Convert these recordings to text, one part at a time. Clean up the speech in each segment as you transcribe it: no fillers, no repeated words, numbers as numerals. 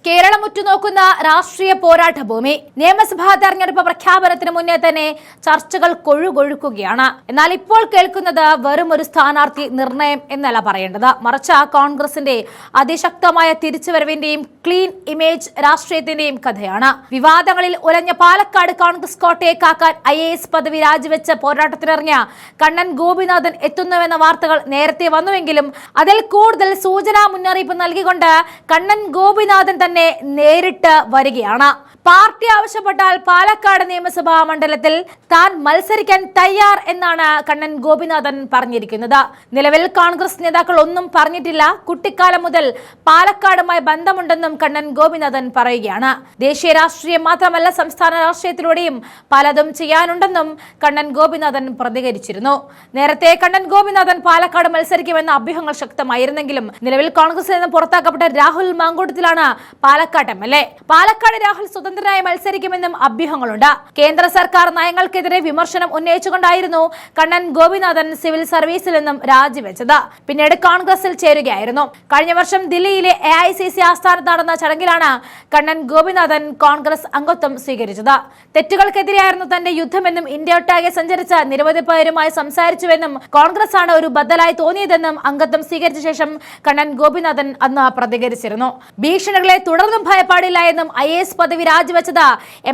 കേരളം ഉറ്റുനോക്കുന്ന രാഷ്ട്രീയ പോരാട്ട ഭൂമി. നിയമസഭാ തെരഞ്ഞെടുപ്പ് പ്രഖ്യാപനത്തിന് മുന്നേ തന്നെ ചർച്ചകൾ കൊഴുകൊഴുക്കുകയാണ്. എന്നാൽ ഇപ്പോൾ കേൾക്കുന്നത് വെറും ഒരു സ്ഥാനാർത്ഥി നിർണയം എന്നല്ല പറയേണ്ടത്, മറിച്ച് കോൺഗ്രസിന്റെ അതിശക്തമായ തിരിച്ചുവരവിന്റെയും ക്ലീൻ ഇമേജ് രാഷ്ട്രീയത്തിന്റെയും കഥയാണ്. വിവാദങ്ങളിൽ ഉലഞ്ഞ പാലക്കാട് കോൺഗ്രസ് കോട്ടയെ കാക്കാൻ IAS പദവി രാജിവെച്ച് പോരാട്ടത്തിനിറങ്ങിയ കണ്ണൻ ഗോപിനാഥൻ എത്തുന്നുവെന്ന വാർത്തകൾ നേരത്തെ വന്നുവെങ്കിലും അതിൽ കൂടുതൽ സൂചനാ മുന്നറിയിപ്പ് നൽകിക്കൊണ്ട് കണ്ണൻ ഗോപിനാഥൻ തന്നെ നേരിട്ട് വരികയാണ്. പാർട്ടി ആവശ്യപ്പെട്ടാൽ പാലക്കാട് നിയമസഭാ മണ്ഡലത്തിൽ താൻ മത്സരിക്കാൻ തയ്യാർ എന്നാണ് കണ്ണൻ ഗോപിനാഥൻ പറഞ്ഞിരിക്കുന്നത്. നിലവിൽ കോൺഗ്രസ് നേതാക്കൾ ഒന്നും പറഞ്ഞിട്ടില്ല. കുട്ടിക്കാലം മുതൽ പാലക്കാടുമായി ബന്ധമുണ്ടെന്നും കണ്ണൻ ഗോപിനാഥൻ പറയുകയാണ്. ദേശീയ രാഷ്ട്രീയം മാത്രമല്ല, സംസ്ഥാന രാഷ്ട്രീയത്തിലൂടെയും പലതും ചെയ്യാനുണ്ടെന്നും കണ്ണൻ ഗോപിനാഥൻ പ്രതികരിച്ചിരുന്നു. നേരത്തെ കണ്ണൻ ഗോപിനാഥൻ പാലക്കാട് മത്സരിക്കുമെന്ന അഭ്യൂഹങ്ങൾ ശക്തമായിരുന്നെങ്കിലും നിലവിൽ കോൺഗ്രസിൽ നിന്ന് പുറത്താക്കപ്പെട്ട രാഹുൽ മാങ്കൂട്ടത്തിലാണ് പാലക്കാട് MLA. പാലക്കാട് രാഹുൽ സ്വതന്ത്രനായി മത്സരിക്കുമെന്നും അഭ്യൂഹങ്ങളുണ്ട്. കേന്ദ്ര സർക്കാർ നയങ്ങൾക്കെതിരെ വിമർശനം ഉന്നയിച്ചുകൊണ്ടായിരുന്നു കണ്ണൻ ഗോപിനാഥൻ സിവിൽ സർവീസിൽ നിന്നും രാജിവെച്ചത്. പിന്നീട് കോൺഗ്രസിൽ ചേരുകയായിരുന്നു. കഴിഞ്ഞ വർഷം ദില്ലിയിലെ AICC ആസ്ഥാനത്ത് നടന്ന ചടങ്ങിലാണ് കണ്ണൻ ഗോപിനാഥൻ കോൺഗ്രസ് അംഗത്വം സ്വീകരിച്ചത്. തെറ്റുകൾക്കെതിരെയായിരുന്നു തന്റെ യുദ്ധമെന്നും ഇന്ത്യ ഒട്ടാകെ സഞ്ചരിച്ച നിരവധി പേരുമായി സംസാരിച്ചുവെന്നും കോൺഗ്രസ് ആണ് ഒരു ബദലായി തോന്നിയതെന്നും അംഗത്വം സ്വീകരിച്ച ശേഷം കണ്ണൻ ഗോപിനാഥൻ അന്ന് പ്രതികരിച്ചിരുന്നു. ഭീഷണികളെ തുടർന്നും ഭയപ്പാടില്ല എന്നും IAS പദവി രാജിവെച്ചത്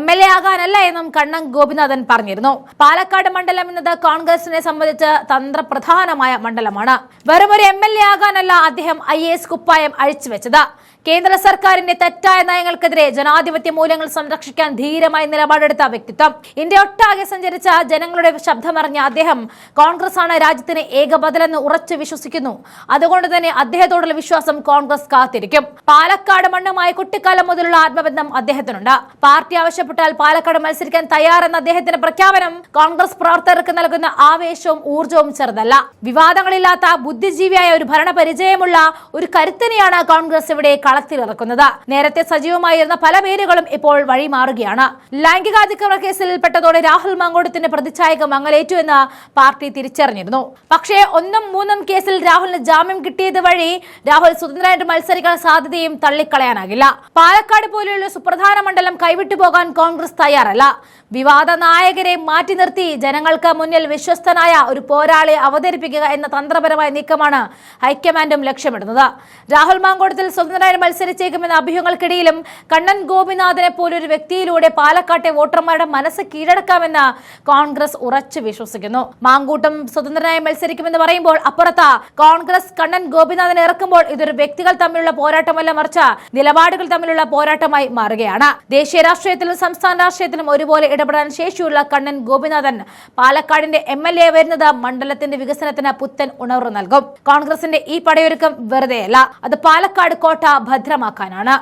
MLA ആകാനല്ല എന്നും കണ്ണൻ ഗോപിനാഥൻ പറഞ്ഞിരുന്നു. പാലക്കാട് മണ്ഡലം എന്നത് കോൺഗ്രസിനെ സംബന്ധിച്ച് തന്ത്രപ്രധാനമായ മണ്ഡലമാണ്. വെറുമൊരു MLA ആകാനല്ല അദ്ദേഹം IAS കുപ്പായം അഴിച്ചുവെച്ചത്. കേന്ദ്ര സർക്കാരിന്റെ തെറ്റായ നയങ്ങൾക്കെതിരെ ജനാധിപത്യ മൂല്യങ്ങൾ സംരക്ഷിക്കാൻ ധീരമായി നിലപാടെടുത്ത വ്യക്തിത്വം. ഇന്ത്യ ഒട്ടാകെ സഞ്ചരിച്ച ജനങ്ങളുടെ ശബ്ദമറിഞ്ഞ അദ്ദേഹം കോൺഗ്രസ് ആണ് രാജ്യത്തിന് ഏക ബദലെന്ന് ഉറച്ചു വിശ്വസിക്കുന്നു. അതുകൊണ്ട് തന്നെ അദ്ദേഹത്തോടുള്ള വിശ്വാസം കോൺഗ്രസ് കാത്തിരിക്കും. പാലക്കാട് മണ്ണുമായി കുട്ടിക്കാലം മുതലുള്ള ആത്മബന്ധം അദ്ദേഹത്തിനുണ്ട്. പാർട്ടി ആവശ്യപ്പെട്ടാൽ പാലക്കാട് മത്സരിക്കാൻ തയ്യാറെന്ന അദ്ദേഹത്തിന്റെ പ്രഖ്യാപനം കോൺഗ്രസ് പ്രവർത്തകർക്ക് നൽകുന്ന ആവേശവും ഊർജവും ചെറുതല്ല. വിവാദങ്ങളില്ലാത്ത ബുദ്ധിജീവിയായ ഒരു ഭരണപരിചയമുള്ള ഒരു കരുത്തനെയാണ് കോൺഗ്രസ് ഇവിടെ കളത്തിലിറക്കുന്നത്. നേരത്തെ സജീവമായിരുന്ന പല പേരുകളും ഇപ്പോൾ വഴിമാറുകയാണ്. ലൈംഗികാതിക്രമ കേസിൽ പെട്ടതോടെ രാഹുൽ മാങ്കൂട്ടത്തിന്റെ പ്രതിച്ഛായകം മങ്ങലേറ്റു എന്ന് പാർട്ടി തിരിച്ചറിഞ്ഞിരുന്നു. പക്ഷേ 1ഉം 3ഉം കേസിൽ രാഹുലിന് ജാമ്യം കിട്ടിയത് വഴി രാഹുൽ സ്വതന്ത്രമായിട്ട് മത്സരിക്കാൻ സാധ്യതയും തള്ളിക്കളയാനാകില്ല. പാലക്കാട് പോലെയുള്ള സുപ്രധാന മണ്ഡലം കൈവിട്ടു പോകാൻ കോൺഗ്രസ് തയ്യാറല്ല. വിവാദ നായകരെ മാറ്റി നിർത്തി ജനങ്ങൾക്ക് മുന്നിൽ വിശ്വസ്തനായ ഒരു പോരാളിയെ അവതരിപ്പിക്കുക എന്ന തന്ത്രപരമായ നീക്കമാണ് ഹൈക്കമാൻഡും ലക്ഷ്യമിടുന്നത്. രാഹുൽ മാങ്കൂട്ടത്തിൽ സ്വതന്ത്രമായി മത്സരിച്ചേക്കുമെന്ന അഭ്യൂഹങ്ങൾക്കിടയിലും കണ്ണൻ ഗോപിനാഥനെ പോലൊരു വ്യക്തിയിലൂടെ പാലക്കാട്ടെ വോട്ടർമാരുടെ മനസ്സ് കീഴടക്കാമെന്ന് കോൺഗ്രസ് ഉറച്ചു വിശ്വസിക്കുന്നു. മാങ്കൂട്ടം സ്വതന്ത്രനായി മത്സരിക്കുമെന്ന് പറയുമ്പോൾ അപ്പുറത്ത് കോൺഗ്രസ് കണ്ണൻ ഗോപിനാഥനെ ഇറക്കുമ്പോൾ ഇതൊരു വ്യക്തികൾ തമ്മിലുള്ള പോരാട്ടമല്ല, മറിച്ച് നിലപാടുകൾ തമ്മിലുള്ള പോരാട്ടമായി മാറുകയാണ്. ദേശീയ രാഷ്ട്രീയത്തിലും സംസ്ഥാന രാഷ്ട്രീയത്തിലും ഒരുപോലെ ഇടപെടാൻ ശേഷിയുള്ള കണ്ണൻ ഗോപിനാഥൻ പാലക്കാടിന്റെ MLA വരുന്നത് മണ്ഡലത്തിന്റെ വികസനത്തിന് പുത്തൻ ഉണർവ് നൽകും. കോൺഗ്രസിന്റെ ഈ പടയൊരുക്കം വെറുതെയല്ല, അത് പാലക്കാട് കോട്ട ഭദ്രമാക്കാനാണ്.